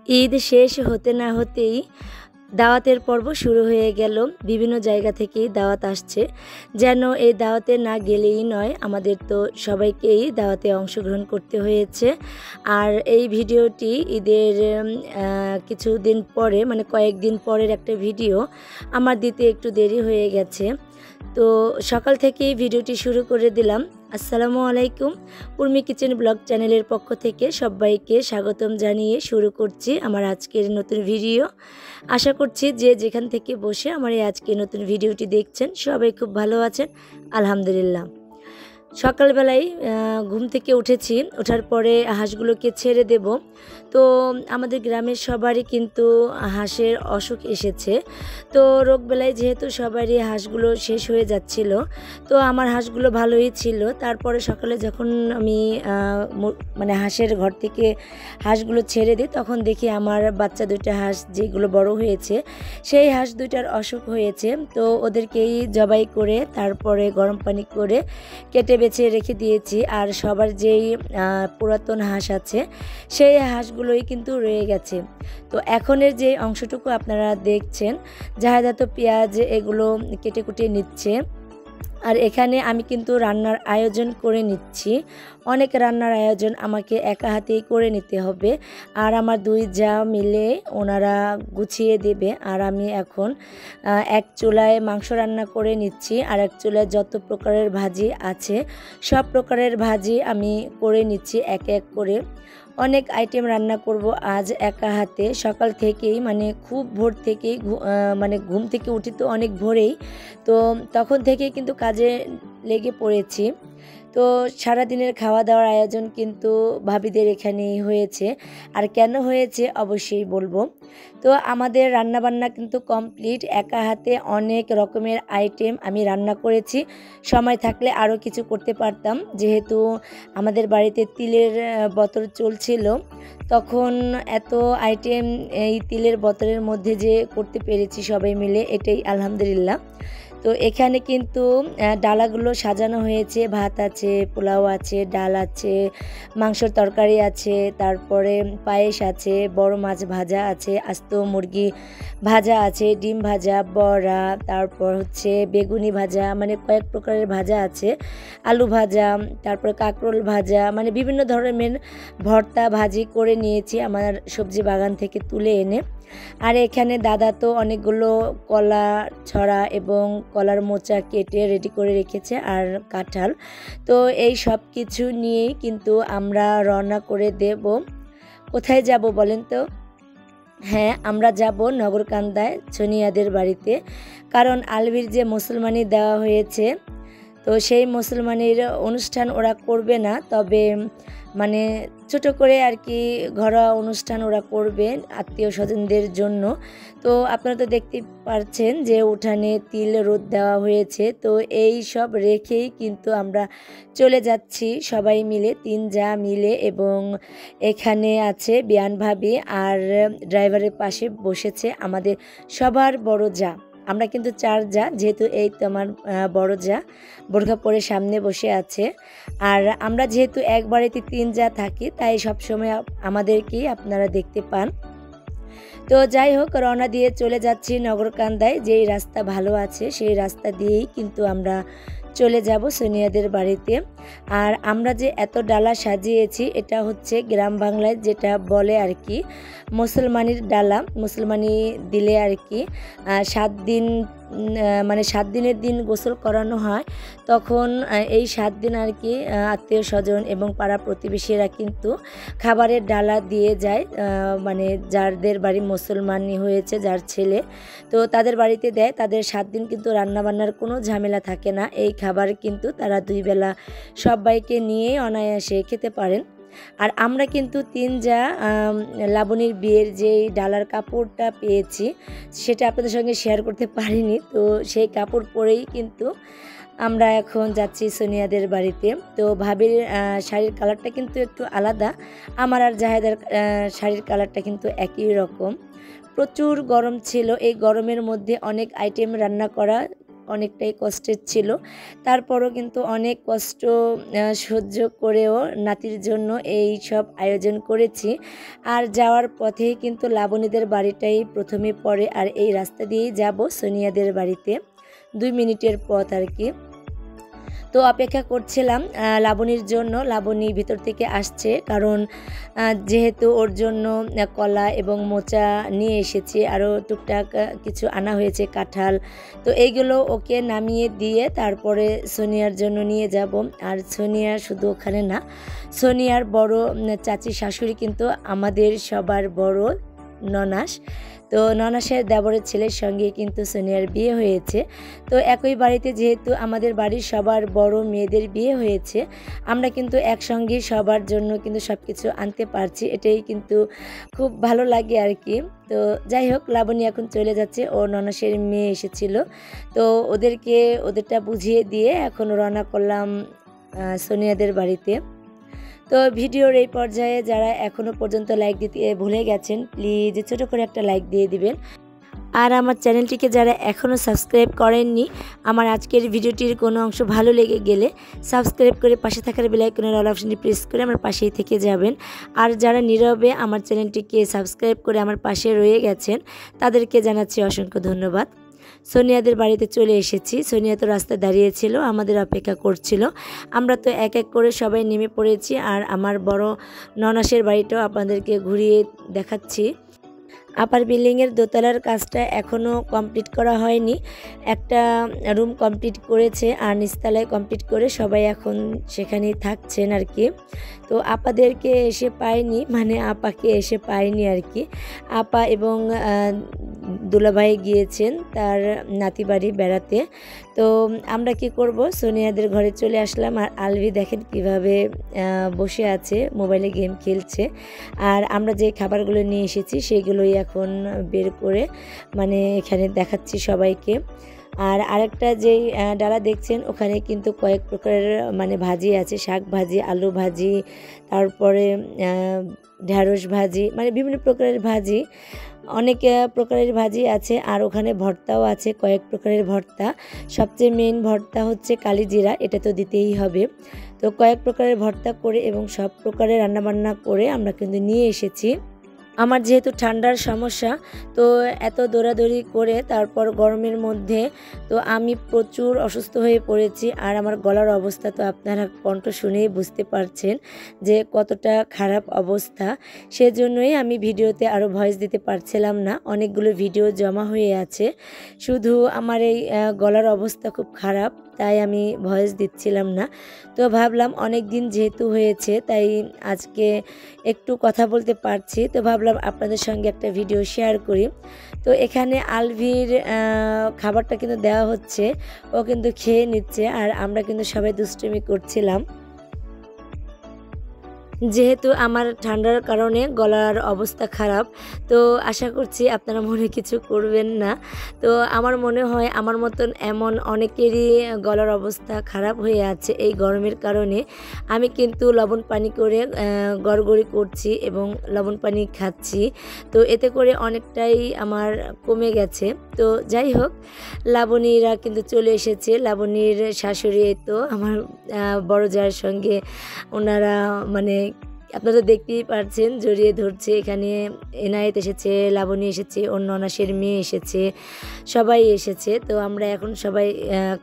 ঈদ শেষ হতে না হতেই দাওয়াতের পর্ব শুরু হয়ে গেল। বিভিন্ন জায়গা থেকেই দাওয়াত আসছে, যেন এই দাওয়াতে না গেলেই নয়। আমাদের তো সবাইকেই দাওয়াতে অংশগ্রহণ করতে হয়েছে। আর এই ভিডিওটি ঈদের কিছুদিন পরে, মানে কয়েকদিন পরের একটা ভিডিও, আমার দিতে একটু দেরি হয়ে গেছে। তো সকাল থেকেই ভিডিওটি শুরু করে দিলাম। আসসালামু আলাইকুম। উর্মি কিচেন ব্লগ চ্যানেলের পক্ষ থেকে সবাইকে স্বাগতম জানিয়ে শুরু করছি আমার আজকের নতুন ভিডিও। আশা করছি যে যেখান থেকে বসে আমার এই আজকের নতুন ভিডিওটি দেখছেন সবাই খুব ভালো আছেন, আলহামদুলিল্লাহ। সকালবেলায় ঘুম থেকে উঠেছি, ওঠার পরে হাঁসগুলোকে ছেড়ে দেব। তো আমাদের গ্রামের সবারই কিন্তু হাঁসের অসুখ এসেছে। তো রোগবেলায় যেহেতু সবারই হাঁসগুলো শেষ হয়ে যাচ্ছিল, তো আমার হাঁসগুলো ভালোই ছিল। তারপরে সকালে যখন আমি মানে হাঁসের ঘর থেকে হাঁসগুলো ছেড়ে দিই, তখন দেখি আমার বাচ্চা দুইটা হাঁস যেগুলো বড় হয়েছে, সেই হাঁস দুইটার অসুখ হয়েছে। তো ওদেরকেই জবাই করে তারপরে গরম পানি করে কেটে বেছে রেখে দিয়েছি। আর সবার যেই পুরাতন হাঁস আছে সেই হাঁসগুলোই কিন্তু রয়ে গেছে। তো এখনের যে অংশটুকু আপনারা দেখছেন, জাহেদা তো পেঁয়াজ এগুলো কেটে কুটে নিচ্ছে। আর এখানে আমি কিন্তু রান্নার আয়োজন করে নিচ্ছি। অনেক রান্নার আয়োজন আমাকে একা হাতেই করে নিতে হবে। আর আমার দুই জা মিলে ওনারা গুছিয়ে দেবে। আর আমি এখন এক চুলায় মাংস রান্না করে নিচ্ছি, আর এক চুলায় যত প্রকারের ভাজি আছে সব প্রকারের ভাজি আমি করে নিচ্ছি এক এক করে। অনেক আইটেম রান্না করব আজ একা হাতে। সকাল থেকেই, মানে খুব ভোর থেকেই, মানে ঘুম থেকে উঠি তো অনেক ভোরেই, তো তখন থেকেই কিন্তু কাজে লেগে পড়েছি। তো সারাদিনের খাওয়া দাওয়ার আয়োজন কিন্তু ভাবিদের এখানেই হয়েছে। আর কেন হয়েছে অবশ্যই বলবো। তো আমাদের রান্নাবান্না কিন্তু কমপ্লিট। একা হাতে অনেক রকমের আইটেম আমি রান্না করেছি। সময় থাকলে আরও কিছু করতে পারতাম, যেহেতু আমাদের বাড়িতে তিলের বোতল চলছিল, তখন এত আইটেম এই তিলের বোতলের মধ্যে যে করতে পেরেছি সবাই মিলে, এটাই আলহামদুলিল্লাহ। তো এখানে কিন্তু ডালাগুলো সাজানো হয়েছে। ভাত আছে, পোলাও আছে, ডাল আছে, মাংসর তরকারি আছে, তারপরে পায়েস আছে, বড় মাছ ভাজা আছে, আস্ত মুরগি ভাজা আছে, ডিম ভাজা, বড়া, তারপর হচ্ছে বেগুনি ভাজা, মানে কয়েক প্রকারের ভাজা আছে, আলু ভাজা, তারপর কাঁকরোল ভাজা, মানে বিভিন্ন ধরনের ভর্তা ভাজি করে নিয়েছি আমার সবজি বাগান থেকে তুলে এনে। আর এখানে দাদা তো অনেকগুলো কলা ছড়া এবং কলার মোচা কেটে রেডি করে রেখেছে, আর কাঁঠাল। তো এই সব কিছু নিয়েই কিন্তু আমরা রওনা করে দেব। কোথায় যাব বলেন তো? হ্যাঁ, আমরা যাব নগরকান্দায় সোনিয়াদের বাড়িতে। কারণ আলবির যে মুসলমানি দেওয়া হয়েছে, তো সেই মুসলমানির অনুষ্ঠান ওরা করবে না, তবে মানে ছোট করে আর কি ঘরোয়া অনুষ্ঠান ওরা করবে আত্মীয় স্বজনদের জন্য। তো আপনারা তো দেখতে পাচ্ছেন যে উঠানে তিল রোদ দেওয়া হয়েছে। তো এই সব রেখেই কিন্তু আমরা চলে যাচ্ছি সবাই মিলে, তিন জা মিলে। এবং এখানে আছে বিয়ান ভাবি, আর ড্রাইভারের পাশে বসেছে আমাদের সবার বড় জা। আমরা কিন্তু চার জা, যেহেতু এই তো আমার বড় জা বোরখা পরে সামনে বসে আছে। আর আমরা যেহেতু এক বাড়িতে তিন জা থাকি, তাই সবসময় আমাদেরকেই আপনারা দেখতে পান। তো যাই হোক, রওনা দিয়ে চলে যাচ্ছি নগরকান্দায়। যেই রাস্তা ভালো আছে সেই রাস্তা দিয়েই কিন্তু আমরা চলে যাব সোনিয়াদের বাড়িতে। আর আমরা যে এত ডালা সাজিয়েছি, এটা হচ্ছে গ্রাম বাংলায় যেটা বলে আর কি মুসলমানির ডালা। মুসলমানি দিলে আর কি 7 দিন, মানে 7 দিনের দিন গোসল করানো হয়। তখন এই 7 দিন আর কি আত্মীয় স্বজন এবং পাড়া প্রতিবেশীরা কিন্তু খাবারের ডালা দিয়ে যায়। মানে যাদের বাড়ি মুসলমানি হয়েছে, যার ছেলে, তো তাদের বাড়িতে দেয়। তাদের 7 দিন কিন্তু রান্নাবান্নার কোনো ঝামেলা থাকে না। এই খাবার কিন্তু তারা 2 বেলা সবাইকে নিয়ে অনায়াসে খেতে পারেন। আর আমরা কিন্তু তিন জা লাবণীর বিয়ের যেই ডালার কাপড়টা পেয়েছি, সেটা আপনাদের সঙ্গে শেয়ার করতে পারিনি। তো সেই কাপড় পরেই কিন্তু আমরা এখন যাচ্ছি সোনিয়াদের বাড়িতে। তো ভাবির শাড়ির কালারটা কিন্তু একটু আলাদা, আমার আর জাহেদার শাড়ির কালারটা কিন্তু একই রকম। প্রচুর গরম ছিল। এই গরমের মধ্যে অনেক আইটেম রান্না করা অনেকটাই কষ্টের ছিল। তারপরও কিন্তু অনেক কষ্ট সহ্য করেও নাতির জন্য এই সব আয়োজন করেছি। আর যাওয়ার পথেই কিন্তু লাবণীদের বাড়িটাই প্রথমে পড়ে, আর এই রাস্তা দিয়েই যাব সোনিয়াদের বাড়িতে, 2 মিনিটের পথ আর কি। তো অপেক্ষা করছিলাম লাবণীর জন্য। লাবণী ভিতর থেকে আসছে, কারণ যেহেতু ওর জন্য কলা এবং মোচা নিয়ে এসেছি, আরও টুকটাক কিছু আনা হয়েছে, কাঁঠাল। তো এইগুলো ওকে নামিয়ে দিয়ে তারপরে সোনিয়ার জন্য নিয়ে যাব। আর সোনিয়া শুধু ওখানে না, সোনিয়ার বড় চাচি শাশুড়ি কিন্তু আমাদের সবার বড় ননাস। তো ননাসের দেবরের ছেলের সঙ্গে কিন্তু সোনিয়ার বিয়ে হয়েছে। তো একই বাড়িতে যেহেতু আমাদের বাড়ির সবার বড় মেয়েদের বিয়ে হয়েছে, আমরা কিন্তু একসঙ্গে সবার জন্য কিন্তু সব কিছু আনতে পারছি, এটাই কিন্তু খুব ভালো লাগে আর কি। তো যাই হোক, লাবণী এখন চলে যাচ্ছে, ও ননাসের মেয়ে এসেছিল, তো ওদেরটা বুঝিয়ে দিয়ে এখন রওনা করলাম সোনিয়াদের বাড়িতে। তো ভিডিওর এই পর্যায়ে যারা এখনও পর্যন্ত লাইক দিতে ভুলে গেছেন, প্লিজ ছোট করে একটা লাইক দিয়ে দিবেন। আর আমার চ্যানেলটিকে যারা এখনও সাবস্ক্রাইব করেননি, আমার আজকের ভিডিওটির কোনো অংশ ভালো লেগে গেলে সাবস্ক্রাইব করে পাশে থাকার বেল আইকনের অল অপশনটি প্রেস করে আমার পাশেই থেকে যাবেন। আর যারা নীরবে আমার চ্যানেলটিকে সাবস্ক্রাইব করে আমার পাশে রয়ে গেছেন, তাদেরকে জানাচ্ছি অসংখ্য ধন্যবাদ। সোনিয়াদের বাড়িতে চলে এসেছি। সোনিয়া তো রাস্তায় দাঁড়িয়েছিল, আমাদের অপেক্ষা করছিল। আমরা তো এক এক করে সবাই নেমে পড়েছি, আর আমার বড় ননাসের বাড়িটাও আপনাদেরকে ঘুরিয়ে দেখাচ্ছি। আপার বিল্ডিংয়ের দোতলার কাজটা এখনও কমপ্লিট করা হয়নি, একটা রুম কমপ্লিট করেছে, আর নিচতলায় কমপ্লিট করে সবাই এখন সেখানেই থাকছেন আর কি। তো আপাদেরকে এসে পাইনি, মানে আপাকে এসে পাইনি আর কি। আপা এবং দুলাভাই গিয়েছেন তার নাতি বাড়ি বেড়াতে। তো আমরা কি করব, সোনিয়াদের ঘরে চলে আসলাম। আর আলভি দেখেন কিভাবে বসে আছে, মোবাইলে গেম খেলছে। আর আমরা যে খাবারগুলো নিয়ে এসেছি সেগুলোই এখন বের করে মানে এখানে দেখাচ্ছি সবাইকে। আর আরেকটা যেই ডালা দেখছেন, ওখানে কিন্তু কয়েক প্রকারের মানে ভাজি আছে, শাক ভাজি, আলু ভাজি, তারপরে ঢ্যাঁড়স ভাজি, মানে বিভিন্ন প্রকারের ভাজি, অনেক প্রকারের ভাজি আছে। আর ওখানে ভর্তাও আছে, কয়েক প্রকারের ভর্তা। সবচেয়ে মেইন ভর্তা হচ্ছে কালিজিরা, এটা তো দিতেই হবে। তো কয়েক প্রকারের ভর্তা করে এবং সব প্রকারের রান্নাবান্না করে আমরা কিন্তু নিয়ে এসেছি। আমার যেহেতু ঠান্ডার সমস্যা, তো এত দৌড়াদৌড়ি করে তারপর গরমের মধ্যে তো আমি প্রচুর অসুস্থ হয়ে পড়েছি। আর আমার গলার অবস্থা তো আপনারা কণ্ঠ শুনেই বুঝতে পারছেন যে কতটা খারাপ অবস্থা। সেজন্যই আমি ভিডিওতে আরও ভয়েস দিতে পারছিলাম না, অনেকগুলো ভিডিও জমা হয়ে আছে। শুধু আমার এই গলার অবস্থা খুব খারাপ, তাই আমি ভয়েস দিচ্ছিলাম না। তো ভাবলাম অনেক দিন যেহেতু হয়েছে, তাই আজকে একটু কথা বলতে পারছি, তো ভাবলাম আপনাদের সঙ্গে একটা ভিডিও শেয়ার করি। তো এখানে আলভির খাবারটা কিন্তু দেওয়া হচ্ছে, ও কিন্তু খেয়ে নিচ্ছে, আর আমরা কিন্তু সবাই দুষ্টুমি করছিলাম। যেহেতু আমার ঠান্ডার কারণে গলার অবস্থা খারাপ, তো আশা করছি আপনারা মনে কিছু করবেন না। তো আমার মনে হয় আমার মতন এমন অনেকেরই গলার অবস্থা খারাপ হয়ে আছে এই গরমের কারণে। আমি কিন্তু লবণ পানি করে গড়গড়ি করছি এবং লবণ পানি খাচ্ছি, তো এতে করে অনেকটাই আমার কমে গেছে। তো যাই হোক, লাবণীরা কিন্তু চলে এসেছে। লাবণীর শাশুড়ি তো আমার বড় জায়ের সঙ্গে ওনারা মানে আপনারা দেখতেই পারছেন জড়িয়ে ধরছে। এখানে এনায়েত এসেছে, লাবণী এসেছে, ওর ননাসের মেয়ে এসেছে, সবাই এসেছে। তো আমরা এখন সবাই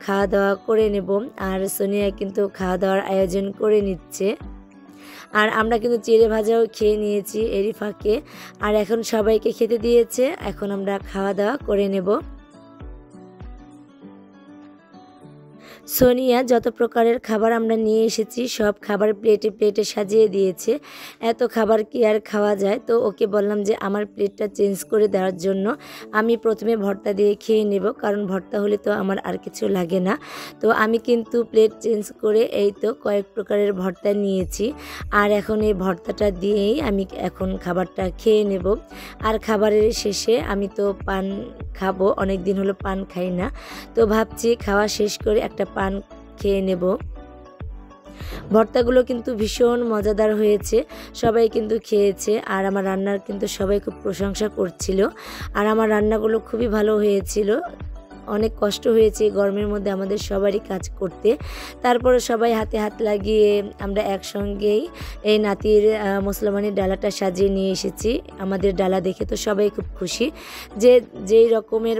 খাওয়া দাওয়া করে নেব। আর সোনিয়া কিন্তু খাওয়া দাওয়ার আয়োজন করে নিচ্ছে। আর আমরা কিন্তু চিড়ে ভাজাও খেয়ে নিয়েছি এরই ফাঁকে। আর এখন সবাইকে খেতে দিয়েছে, এখন আমরা খাওয়া দাওয়া করে নেব। সোনিয়া যত প্রকারের খাবার আমরা নিয়ে এসেছি সব খাবার প্লেটে প্লেটে সাজিয়ে দিয়েছে। এত খাবার কি আর খাওয়া যায়? তো ওকে বললাম যে আমার প্লেটটা চেঞ্জ করে দেওয়ার জন্য। আমি প্রথমে ভর্তা দিয়ে খেয়ে নেব, কারণ ভর্তা হলে তো আমার আর কিছু লাগে না। তো আমি কিন্তু প্লেট চেঞ্জ করে এই তো কয়েক প্রকারের ভর্তা নিয়েছি। আর এখন এই ভর্তাটা দিয়েই আমি এখন খাবারটা খেয়ে নেব। আর খাবারের শেষে আমি তো পান খাবো, অনেক দিন হলো পান খাই না। তো ভাবছি খাওয়া শেষ করে একটা পান খেয়ে নেব। ভর্তাগুলো কিন্তু ভীষণ মজাদার হয়েছে, সবাই কিন্তু খেয়েছে। আর আমার রান্নার কিন্তু সবাই খুব প্রশংসা করছিল, আর আমার রান্নাগুলো খুবই ভালো হয়েছিল। অনেক কষ্ট হয়েছে গরমের মধ্যে আমাদের সবারই কাজ করতে। তারপরে সবাই হাতে হাত লাগিয়ে আমরা একসঙ্গেই এই নাতির মুসলমানের ডালাটা সাজিয়ে নিয়ে এসেছি। আমাদের ডালা দেখে তো সবাই খুব খুশি, যে যেই রকমের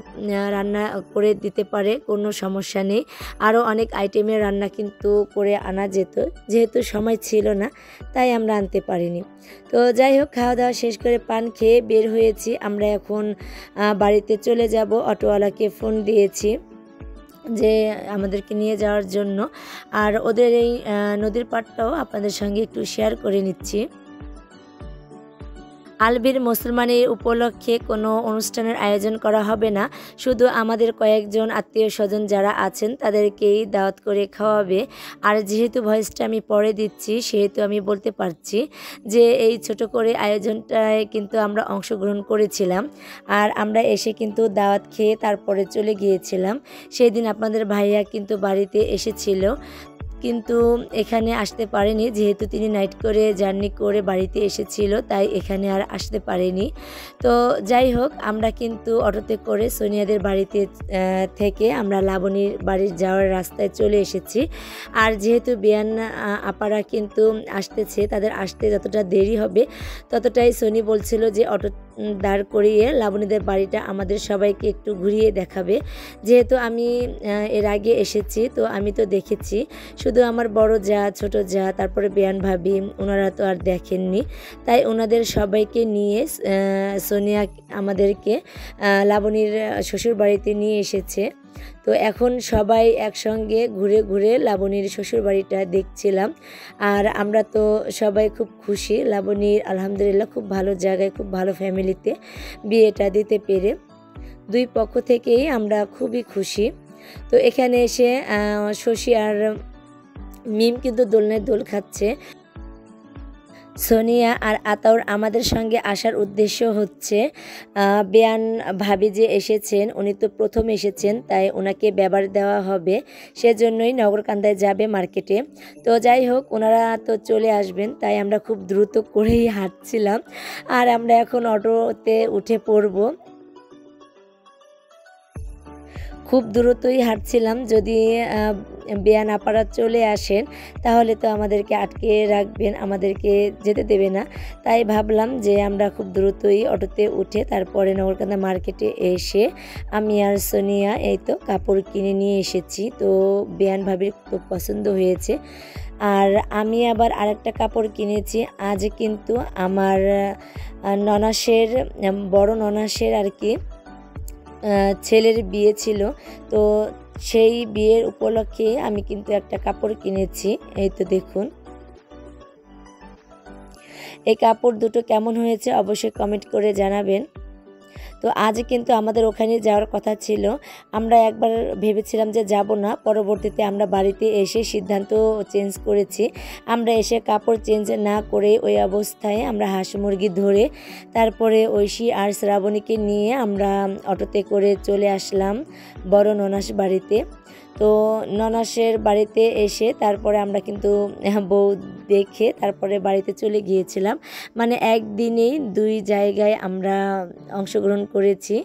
রান্না করে দিতে পারে কোনো সমস্যা নেই। আরও অনেক আইটেমের রান্না কিন্তু করে আনা যেত, যেহেতু সময় ছিল না তাই আমরা আনতে পারিনি। তো যাই হোক, খাওয়া দাওয়া শেষ করে পান খেয়ে বের হয়েছি। আমরা এখন বাড়িতে চলে যাব। অটোওয়ালাকে ফোন দিয়েছি যে আমাদেরকে নিয়ে যাওয়ার জন্য। আর ওদের এই নদীর পাড়টাও আপনাদের সঙ্গে একটু শেয়ার করে নিচ্ছি। আলভীর মুসলমানের উপলক্ষে কোনো অনুষ্ঠানের আয়োজন করা হবে না, শুধু আমাদের কয়েকজন আত্মীয় স্বজন যারা আছেন তাদেরকেই দাওয়াত করে খাওয়াবে। আর যেহেতু ভয়েসটা আমি পরে দিচ্ছি সেহেতু আমি বলতে পারছি যে এই ছোট করে আয়োজনটায় কিন্তু আমরা অংশগ্রহণ করেছিলাম। আর আমরা এসে কিন্তু দাওয়াত খেয়ে তারপরে চলে গিয়েছিলাম। সেই দিন আপনাদের ভাইয়া কিন্তু বাড়িতে এসেছিল, কিন্তু এখানে আসতে পারেনি, যেহেতু তিনি নাইট করে জার্নি করে বাড়িতে এসেছিল তাই এখানে আর আসতে পারেনি। তো যাই হোক, আমরা কিন্তু অটোতে করে সোনিয়াদের বাড়িতে থেকে আমরা লাবণীর বাড়ির যাওয়ার রাস্তায় চলে এসেছি। আর যেহেতু বিয়ান আপারা কিন্তু আসতেছে, তাদের আসতে যতটা দেরি হবে ততটাই সোনি বলছিল যে অটো দাঁড় করিয়ে লাবণীদের বাড়িটা আমাদের সবাইকে একটু ঘুরিয়ে দেখাবে। যেহেতু আমি এর আগে এসেছি তো আমি তো দেখেছি, শুধু আমার বড় যা, ছোট যা, তারপরে বিয়ান ভাবি, ওনারা তো আর দেখেননি। তাই ওনাদের সবাইকে নিয়ে সোনিয়া আমাদেরকে লাবণীর শ্বশুর বাড়িতে নিয়ে এসেছে। তো এখন সবাই একসঙ্গে ঘুরে ঘুরে লাবণীর শ্বশুর বাড়িটা দেখছিলাম। আর আমরা তো সবাই খুব খুশি, লাবণীর আলহামদুলিল্লাহ খুব ভালো জায়গায়, খুব ভালো ফ্যামিলিতে বিয়েটা দিতে পেরে। দুই পক্ষ থেকেই আমরা খুবই খুশি। তো এখানে এসে শশী আর মিম কিন্তু দোলনায় দোল খাচ্ছে। সোনিয়া আর আতাউর আমাদের সঙ্গে আসার উদ্দেশ্য হচ্ছে বিয়ান ভাবি যে এসেছেন, উনি তো প্রথম এসেছেন তাই ওনাকে ব্যবহার দেওয়া হবে, সেজন্যই নগরকান্দায় যাবে মার্কেটে। তো যাই হোক, ওনারা তো চলে আসবেন তাই আমরা খুব দ্রুত করেই হাঁটছিলাম। আর আমরা এখন অটোতে উঠে পড়ব। খুব দ্রুতই হাঁটছিলাম, যদি বিয়ান আপারা চলে আসেন তাহলে তো আমাদেরকে আটকে রাখবেন, আমাদেরকে যেতে দেবে না। তাই ভাবলাম যে আমরা খুব দ্রুতই অটোতে উঠে তারপরে নগরকান্দা মার্কেটে এসে আমি আর সোনিয়া এই তো কাপড় কিনে নিয়ে এসেছি। তো বিয়ান ভাবির খুব পছন্দ হয়েছে। আর আমি আবার আরেকটা কাপড় কিনেছি। আজ কিন্তু আমার ননাসের, বড় ননাসের আর কি ছেলের বিয়ে ছিল, তো সেই বিয়ের উপলক্ষে আমি কিন্তু একটা কাপড় কিনেছি। এই তো দেখুন, এই কাপড় দুটো কেমন হয়েছে অবশ্যই কমেন্ট করে জানাবেন। তো আজ কিন্তু আমাদের ওখানে যাওয়ার কথা ছিল, আমরা একবার ভেবেছিলাম যে যাব না, পরবর্তীতে আমরা বাড়িতে এসে সিদ্ধান্ত চেঞ্জ করেছি। আমরা এসে কাপড় চেঞ্জ না করে ওই অবস্থায় আমরা হাঁস মুরগি ধরে তারপরে ঐশী আর শ্রাবণীকে নিয়ে আমরা অটোতে করে চলে আসলাম বড় ননাস বাড়িতে। তো ননাসের বাড়িতে এসে তারপরে আমরা কিন্তু বউ দেখে তারপরে বাড়িতে চলে গিয়েছিলাম। মানে একদিনেই দুই জায়গায় আমরা অংশগ্রহণ করেছি।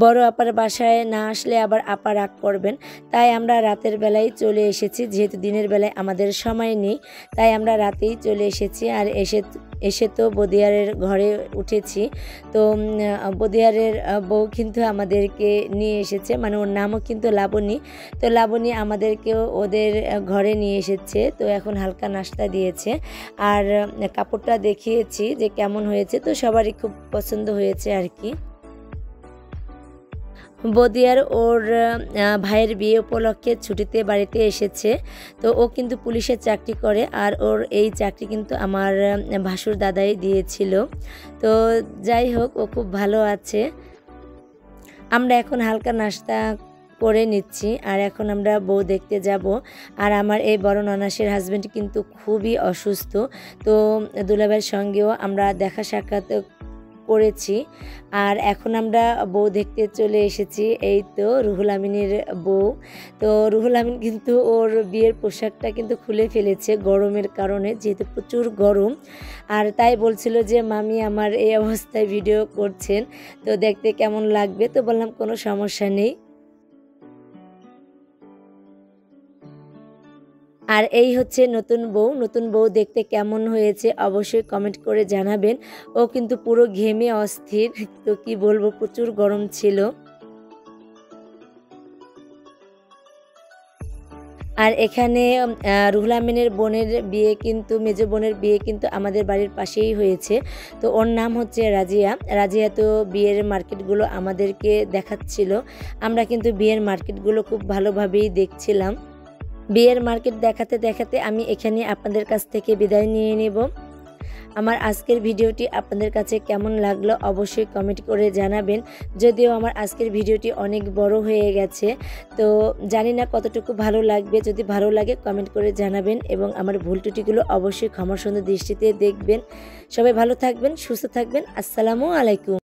বড় আপার বাসায় না আসলে আবার আপা রাগ করবেন, তাই আমরা রাতের বেলায় চলে এসেছি। যেহেতু দিনের বেলায় আমাদের সময় নেই তাই আমরা রাতেই চলে এসেছি। আর এসে তো বদিয়ারের ঘরে উঠেছি। তো বদিয়ারের বউ কিন্তু আমাদেরকে নিয়ে এসেছে, মানে ওর নামও কিন্তু লাবণী। তো লাবণী আমাদেরকেও ওদের ঘরে নিয়ে এসেছে। তো এখন হালকা নাস্তা দিয়েছে আর কাপড়টা দেখিয়েছি যে কেমন হয়েছে, তো সবারই খুব পছন্দ হয়েছে আর কি। বদিয়ার ওর ভাইয়ের বিয়ে উপলক্ষে ছুটিতে বাড়িতে এসেছে। তো ও কিন্তু পুলিশের চাকরি করে, আর ওর এই চাকরি কিন্তু আমার ভাসুর দাদাই দিয়েছিল। তো যাই হোক, ও খুব ভালো আছে। আমরা এখন হালকা নাস্তা করে নিচ্ছি আর এখন আমরা বউ দেখতে যাব। আর আমার এই বড় ননাসের হাজব্যান্ড কিন্তু খুবই অসুস্থ, তো দুলাভাইয়ের সঙ্গেও আমরা দেখা সাক্ষাৎ করেছি। আর এখন আমরা বউ দেখতে চলে এসেছি, এই তো রুহুল আমিনের বউ। তো রুহুল আমিন কিন্তু ওর বিয়ের পোশাকটা কিন্তু খুলে ফেলেছে গরমের কারণে, যেহেতু প্রচুর গরম। আর তাই বলছিল যে মামি আমার এই অবস্থায় ভিডিও করছেন, তো দেখতে কেমন লাগবে। তো বললাম কোনো সমস্যা নেই। আর এই হচ্ছে নতুন বউ। নতুন বউ দেখতে কেমন হয়েছে অবশ্যই কমেন্ট করে জানাবেন। ও কিন্তু পুরো ঘেমে অস্থির, তো কি বলবো, প্রচুর গরম ছিল। আর এখানে রুহুল আমিনের বোনের বিয়ে কিন্তু, মেজো বোনের বিয়ে কিন্তু আমাদের বাড়ির পাশেই হয়েছে। তো ওর নাম হচ্ছে রাজিয়া। রাজিয়া তো বিয়ের মার্কেটগুলো আমাদেরকে দেখাচ্ছিল। আমরা কিন্তু বিয়ের মার্কেটগুলো খুব ভালোভাবেই দেখছিলাম। বিয়ের মার্কেট দেখাতে দেখাতে আমি এখানে আপনাদের কাছ থেকে বিদায় নিয়ে নেব। আমার আজকের ভিডিওটি আপনাদের কাছে কেমন লাগলো অবশ্যই কমেন্ট করে জানাবেন। যদিও আমার আজকের ভিডিওটি অনেক বড় হয়ে গেছে, তো জানি না কতটুকু ভালো লাগবে। যদি ভালো লাগে কমেন্ট করে জানাবেন এবং আমার ভুল ত্রুটিগুলো অবশ্যই ক্ষমাসুন্দর দৃষ্টিতে দেখবেন। সবাই ভালো থাকবেন, সুস্থ থাকবেন। আসসালামু আলাইকুম।